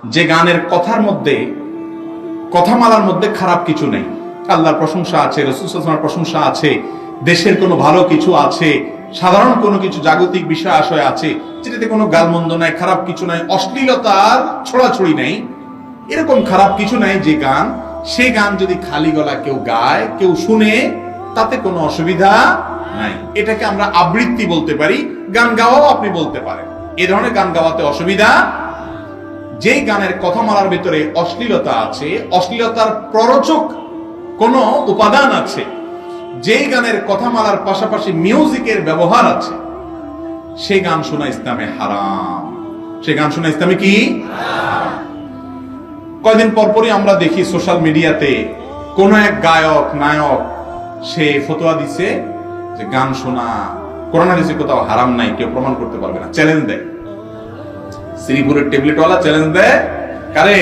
যে গানের কথার মধ্যে কথামালার মধ্যে খারাপ কিছু নেই, আল্লাহর প্রশংসা আছে, রাসূল সাল্লাল্লাহু আলাইহি ওয়াসাল্লামের প্রশংসা আছে, দেশের কোনো ভালো কিছু আছে, সাধারণ কোনো কিছু জাগতিক বিষয় আশয় আছে, যেটাতে কোনো গালমন্দ নাই, খারাপ কিছু নাই, অশ্লীলতার ছড়াছড়ি নাই, এরকম খারাপ কিছু নাই যে গান, সেই গান যদি খালি গলা কেউ গায়, কেউ শুনে, তাতে কোনো অসুবিধা নাই। এটাকে আমরা আবৃত্তি বলতে পারি, গান গাওয়াও আপনি বলতে পারেন। এ ধরনের গান গাওয়াতে অসুবিধা। যেই গানের কথামালার ভিতরে অশ্লীলতা আছে, অশ্লীলতার প্ররোচক কোন উপাদান আছে, যেই গানের কথামালার পাশাপাশি মিউজিকের ব্যবহার আছে, সেই গান শোনা ইসলামে হারাম। সেই গান শোনা ইসলামে কি? কয়দিন পরপরই আমরা দেখি সোশ্যাল মিডিয়াতে কোন এক গায়ক নায়ক সে ফতোয়া দিছে যে গান শোনা কোরআন হাদিসে কোথাও হারাম নাই, কেউ প্রমাণ করতে পারবে না, চ্যালেঞ্জ দেয়। শ্রীপুরের ট্যাবলেটওয়ালা চ্যালেঞ্জ দেয় কারে?